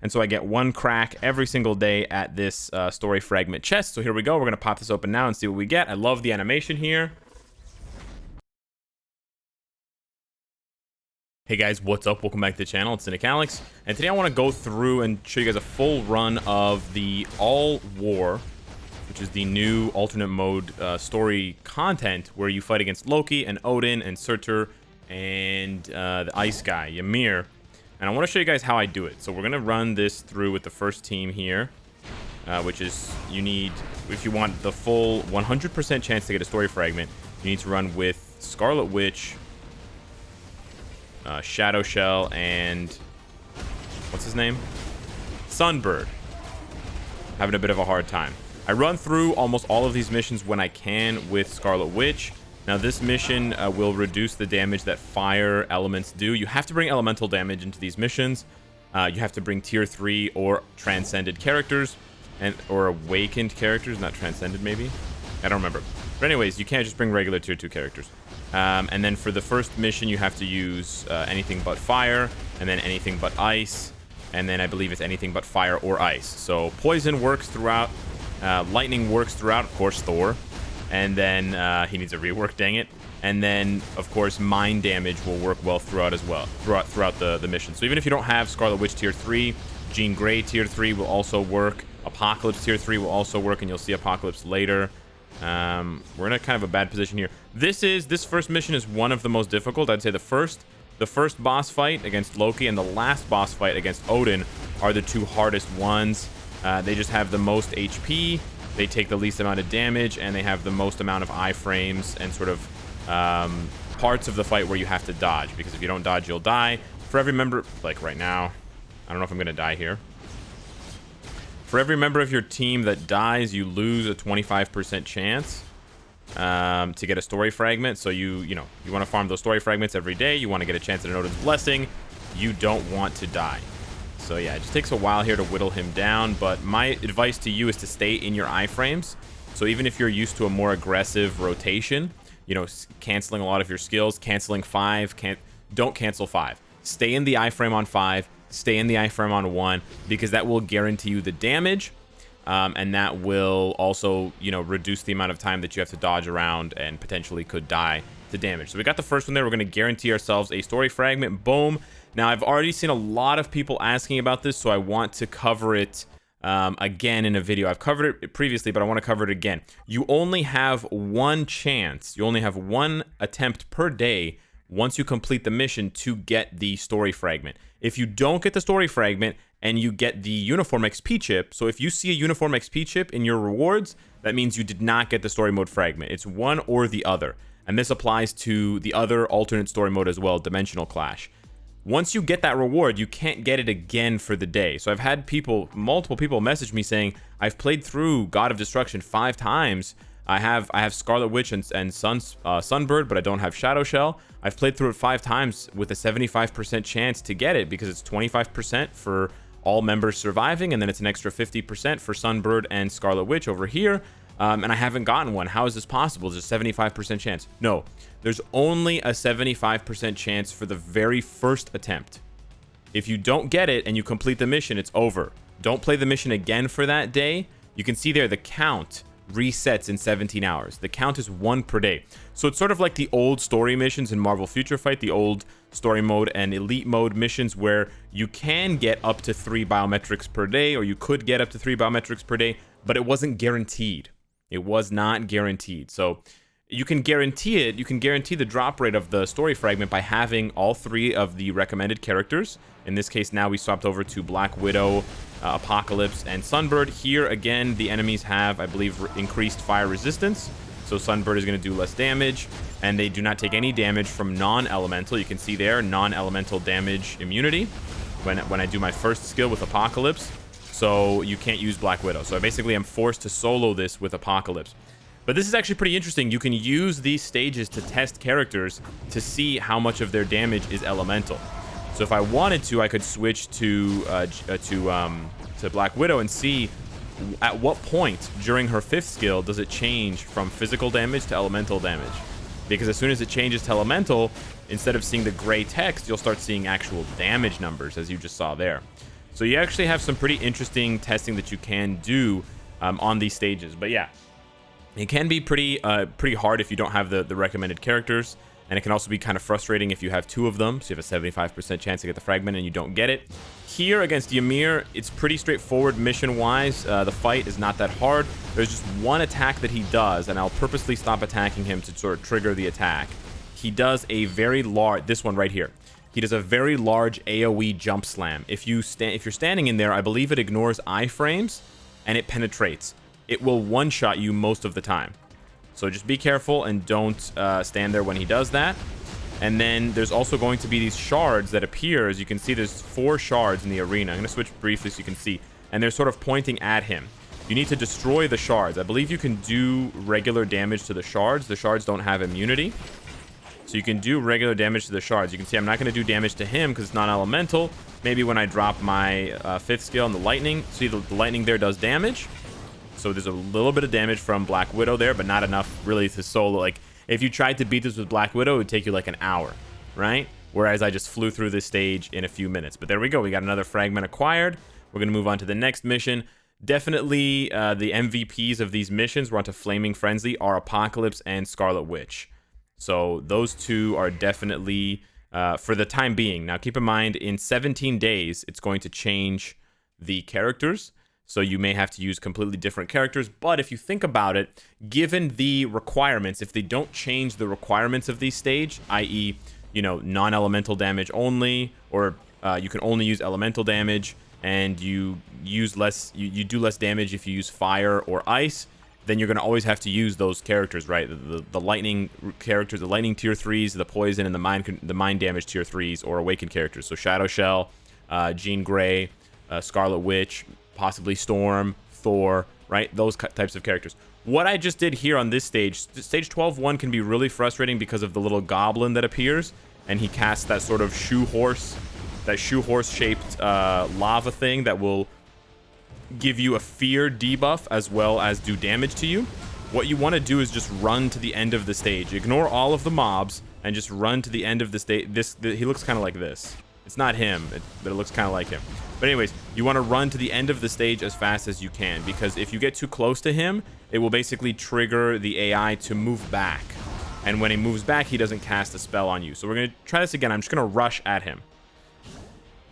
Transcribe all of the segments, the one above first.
And so I get one crack every single day at this story fragment chest. So here we go. We're going to pop this open now and see what we get. I love the animation here. Hey guys, what's up? Welcome back to the channel. It's Cynicalex. And today I want to go through and show you guys a full run of the All War, which is the new alternate mode story content where you fight against Loki and Odin and Surtur and the ice guy, Ymir. And I want to show you guys how I do it. So we're going to run this through with the first team here, which is you need, if you want the full 100% chance to get a story fragment, you need to run with Scarlet Witch, Shadow Shell, and what's his name? Sunbird. Having a bit of a hard time. I run through almost all of these missions when I can with Scarlet Witch. Now this mission will reduce the damage that fire elements do. You have to bring elemental damage into these missions. You have to bring tier 3 or transcended characters, or awakened characters, not transcended maybe. I don't remember. But anyways, you can't just bring regular tier 2 characters. And then for the first mission, you have to use anything but fire, and then anything but ice, and then I believe it's anything but fire or ice. So poison works throughout, lightning works throughout, of course, Thor. And then he needs a rework, dang it. And then, of course, mind damage will work well throughout as well, throughout the mission. So even if you don't have Scarlet Witch tier 3, Jean Grey tier 3 will also work. Apocalypse tier 3 will also work, and you'll see Apocalypse later. We're in a kind of a bad position here. This first mission is one of the most difficult. I'd say the first boss fight against Loki and the last boss fight against Odin are the two hardest ones. They just have the most HP. They take the least amount of damage, and they have the most amount of iframes and sort of parts of the fight where you have to dodge, because if you don't dodge, you'll die. For every member, like right now, I don't know if I'm gonna die here. For every member of your team that dies, you lose a 25% chance to get a story fragment. So you want to farm those story fragments every day. You want to get a chance at an Odin's Blessing. You don't want to die. So yeah, it just takes a while here to whittle him down. But my advice to you is to stay in your iframes. So even if you're used to a more aggressive rotation, canceling a lot of your skills, canceling 5, don't cancel 5. Stay in the iframe on 5. Stay in the iframe on 1, because that will guarantee you the damage, and that will also, reduce the amount of time that you have to dodge around and potentially could die to damage. So we got the first one there. We're going to guarantee ourselves a story fragment. Boom. Now, I've already seen a lot of people asking about this, so I want to cover it again in a video. I've covered it previously, but I want to cover it again. You only have one chance. You only have one attempt per day once you complete the mission to get the story fragment. If you don't get the story fragment and you get the uniform XP chip, so if you see a uniform XP chip in your rewards, that means you did not get the story mode fragment. It's one or the other. And this applies to the other alternate story mode as well, Dimensional Clash. Once you get that reward, you can't get it again for the day. So I've had multiple people message me saying, I've played through God of Destruction 5 times. I have Scarlet Witch and Sunbird, but I don't have Shadow Shell. I've played through it 5 times with a 75% chance to get it, because it's 25% for all members surviving, and then it's an extra 50% for Sunbird and Scarlet Witch over here. And I haven't gotten one. How is this possible? There's a 75% chance. No, there's only a 75% chance for the very first attempt. If you don't get it and you complete the mission, it's over. Don't play the mission again for that day. You can see there the count resets in 17 hours. The count is 1 per day. So it's sort of like the old story missions in Marvel Future Fight, the old story mode and elite mode missions, where you can get up to 3 biometrics per day, or you could get up to 3 biometrics per day, but it wasn't guaranteed. It was not guaranteed. So you can guarantee it. You can guarantee the drop rate of the story fragment by having all 3 of the recommended characters. In this case, now we swapped over to Black Widow, Apocalypse, and Sunbird. Here again, the enemies have, I believe, increased fire resistance, so Sunbird is going to do less damage, and they do not take any damage from non-elemental. You can see there, non-elemental damage immunity when I do my first skill with Apocalypse. So you can't use Black Widow. So I basically am forced to solo this with Apocalypse. But this is actually pretty interesting. You can use these stages to test characters to see how much of their damage is elemental. So if I wanted to, I could switch to Black Widow and see at what point during her 5th skill does it change from physical damage to elemental damage. Because as soon as it changes to elemental, instead of seeing the gray text, you'll start seeing actual damage numbers, as you just saw there. So you actually have some pretty interesting testing that you can do on these stages. But yeah, it can be pretty hard if you don't have the recommended characters. And it can also be kind of frustrating if you have 2 of them. So you have a 75% chance to get the fragment and you don't get it. Here against Ymir, it's pretty straightforward mission-wise. The fight is not that hard. There's just one attack that he does, and I'll purposely stop attacking him to sort of trigger the attack. He does a very large, this one right here. He does a very large AoE jump slam. If you're standing in there, I believe it ignores iframes and it penetrates. It will one-shot you most of the time. So just be careful and don't stand there when he does that. And then there's also going to be these shards that appear. As you can see, there's 4 shards in the arena. I'm going to switch briefly so you can see. And they're sort of pointing at him. You need to destroy the shards. I believe you can do regular damage to the shards. The shards don't have immunity. So you can do regular damage to the shards. You can see I'm not going to do damage to him because it's non-elemental. Maybe when I drop my 5th skill on the lightning. See, the lightning there does damage. So there's a little bit of damage from Black Widow there, but not enough really to solo. Like, if you tried to beat this with Black Widow, it would take you like an hour, right? Whereas I just flew through this stage in a few minutes. But there we go. We got another fragment acquired. We're going to move on to the next mission. Definitely the MVPs of these missions, we're on to Flaming Frenzy, are Apocalypse and Scarlet Witch. So those 2 are definitely, for the time being. Now, keep in mind, in 17 days, it's going to change the characters. So you may have to use completely different characters. But if you think about it, given the requirements, if they don't change the requirements of these stage, i.e., you know, non-elemental damage only, or you can only use elemental damage, and you use less, you do less damage if you use fire or ice, then you're going to always have to use those characters, right? The lightning characters, the lightning tier 3s, the poison, and the mind damage tier 3s, or awakened characters. So Shadow Shell, Jean Grey, Scarlet Witch, possibly Storm, Thor, right? Those types of characters. What I just did here on this stage, stage 12-1 can be really frustrating because of the little goblin that appears, and he casts that sort of shoe horse shaped lava thing that will give you a fear debuff as well as do damage to you. What you want to do is just run to the end of the stage. Ignore all of the mobs and just run to the end of the stage. He looks kind of like this. It's not him, but it looks kind of like him. But anyways, you want to run to the end of the stage as fast as you can, because if you get too close to him, it will basically trigger the AI to move back. And when he moves back, he doesn't cast a spell on you. So we're going to try this again. I'm just going to rush at him.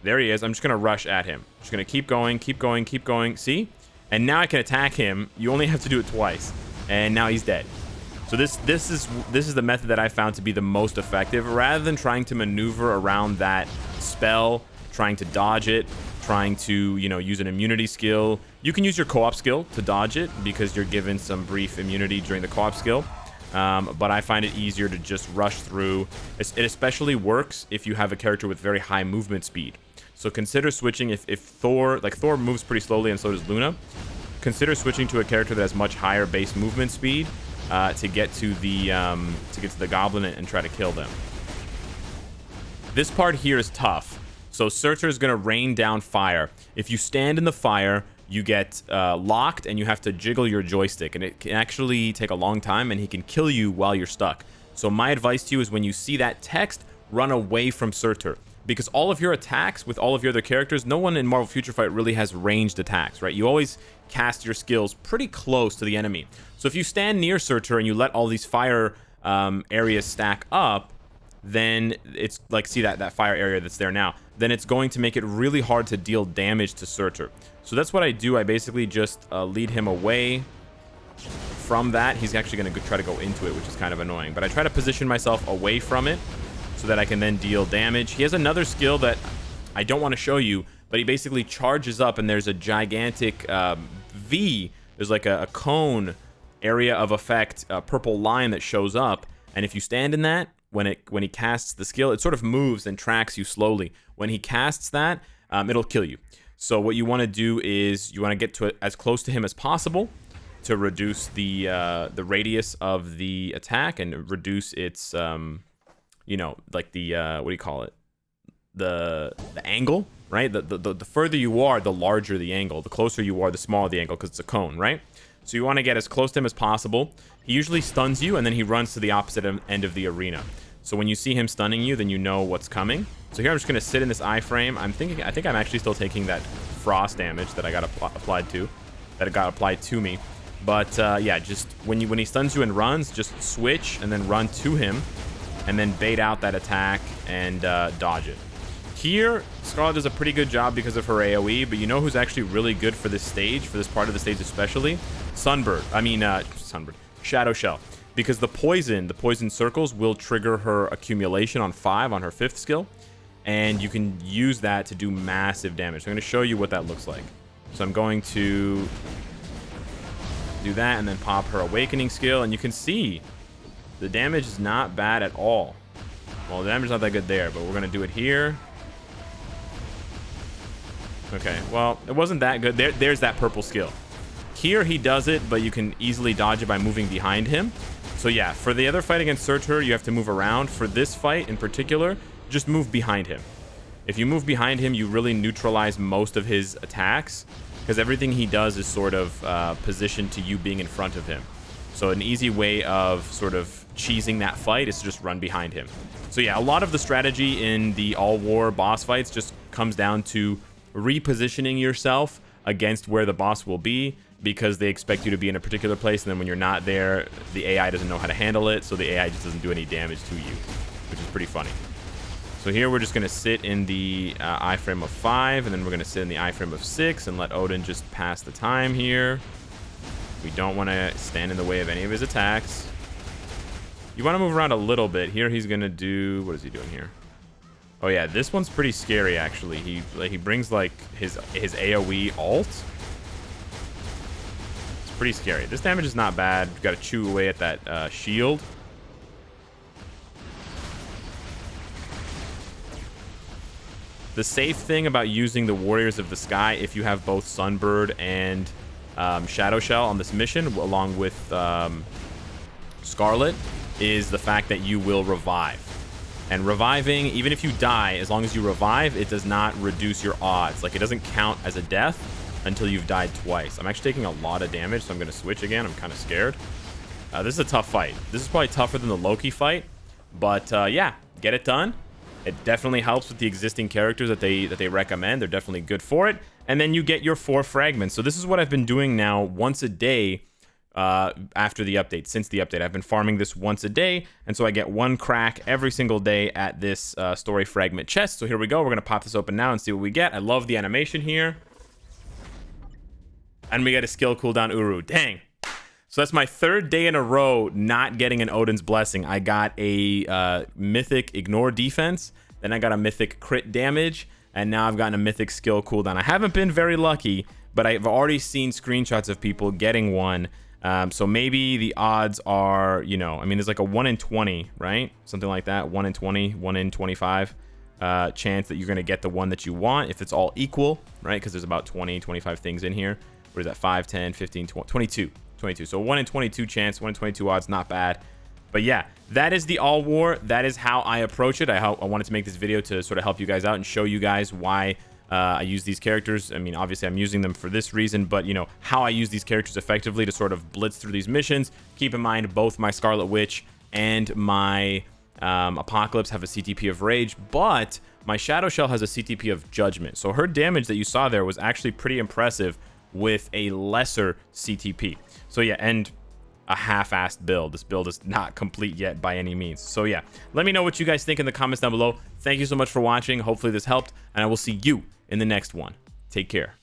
There he is. I'm just going to rush at him. Just going to keep going, keep going, keep going. See? And now I can attack him. You only have to do it twice. And now he's dead. So this is the method that I found to be the most effective. Rather than trying to maneuver around that spell, trying to dodge it, trying to, you know, use an immunity skill. You can use your co-op skill to dodge it because you're given some brief immunity during the co-op skill. But I find it easier to just rush through. It especially works if you have a character with very high movement speed. So consider switching if Thor moves pretty slowly and so does Luna. Consider switching to a character that has much higher base movement speed to get to the goblin and try to kill them. This part here is tough. So Surtur is going to rain down fire. If you stand in the fire, you get locked and you have to jiggle your joystick. And it can actually take a long time and he can kill you while you're stuck. So my advice to you is when you see that text, run away from Surtur. Because all of your attacks with all of your other characters, no one in Marvel Future Fight really has ranged attacks, right? You always cast your skills pretty close to the enemy. So if you stand near Surtur and you let all these fire areas stack up, then it's like, see that fire area that's there now, then it's going to make it really hard to deal damage to Surtur. So that's what I do. I basically just lead him away from that. He's actually going to try to go into it, which is kind of annoying. But I try to position myself away from it so that I can then deal damage. He has another skill that I don't want to show you, but he basically charges up and there's a gigantic V. There's like a cone area of effect, a purple line that shows up. And if you stand in that, when he casts the skill, it sort of moves and tracks you slowly. When he casts that, it'll kill you. So what you want to do is you want to get to it as close to him as possible to reduce the radius of the attack and reduce its you know, like the what do you call it? The angle, right? The further you are, the larger the angle. The closer you are, the smaller the angle because it's a cone, right? So you want to get as close to him as possible. He usually stuns you and then he runs to the opposite end of the arena. So when you see him stunning you, then you know what's coming. So here I'm just going to sit in this iframe. I think I'm actually still taking that frost damage that I got applied to me. But yeah, just when he stuns you and runs, just switch and then run to him and then bait out that attack and dodge it. Here, Scarlet does a pretty good job because of her AoE, but you know who's actually really good for this stage, for this part of the stage especially? Shadow Shell. Because the poison circles will trigger her accumulation on 5 on her 5th skill, and you can use that to do massive damage. So I'm going to show you what that looks like. So I'm going to do that and then pop her awakening skill, and you can see the damage is not bad at all. Well, the damage is not that good there, but we're going to do it here. Okay, well, it wasn't that good. There's that purple skill. Here he does it, but you can easily dodge it by moving behind him. So yeah, for the other fight against Surtur, you have to move around. For this fight in particular, just move behind him. If you move behind him, you really neutralize most of his attacks, because everything he does is sort of positioned to you being in front of him. So an easy way of sort of cheesing that fight is to just run behind him. So yeah, a lot of the strategy in the all-war boss fights just comes down to repositioning yourself against where the boss will be, because they expect you to be in a particular place, and then when you're not there, the AI doesn't know how to handle it, so the AI just doesn't do any damage to you, which is pretty funny. So here we're just going to sit in the iframe of 5, and then we're going to sit in the iframe of 6 and let Odin just pass the time here. We don't want to stand in the way of any of his attacks. You want to move around a little bit. Here he's going to do... What is he doing here? Oh yeah, this one's pretty scary actually. He brings like his AoE ult. It's pretty scary. This damage is not bad. You've got to chew away at that shield. The safe thing about using the Warriors of the Sky, if you have both Sunbird and Shadow Shell on this mission, along with Scarlet, is the fact that you will revive. And reviving, even if you die, as long as you revive, it does not reduce your odds. Like, it doesn't count as a death until you've died twice. I'm actually taking a lot of damage, so I'm going to switch again. I'm kind of scared. This is a tough fight. This is probably tougher than the Loki fight. But, yeah, get it done. It definitely helps with the existing characters that they recommend. They're definitely good for it. And then you get your 4 fragments. So this is what I've been doing now once a day after the update. Since the update, I've been farming this once a day, and so I get 1 crack every single day at this story fragment chest. So here we go. We're gonna pop this open now and see what we get. I love the animation here, and we get a skill cooldown Uru. Dang. So that's my 3rd day in a row not getting an Odin's Blessing. I got a mythic ignore defense, then I got a mythic crit damage, and now I've gotten a mythic skill cooldown. I haven't been very lucky, but I've already seen screenshots of people getting one. So maybe the odds are, you know, I mean, there's like a 1 in 20, right? Something like that. 1 in 20, 1 in 25 chance that you're going to get the one that you want if it's all equal, right? Because there's about 20, 25 things in here. What is that? 5, 10, 15, 20, 22. So 1 in 22 chance, 1 in 22 odds, not bad. But yeah, that is the all war. That is how I approach it. I wanted to make this video to sort of help you guys out and show you guys why I use these characters. I mean, obviously I'm using them for this reason, but you know, how I use these characters effectively to sort of blitz through these missions. Keep in mind, both my Scarlet Witch and my Apocalypse have a CTP of Rage, but my Shadow Shell has a CTP of Judgment. So her damage that you saw there was actually pretty impressive with a lesser CTP. So yeah, and a half-assed build. This build is not complete yet by any means. So yeah, let me know what you guys think in the comments down below. Thank you so much for watching. Hopefully this helped, and I will see you in the next one. Take care.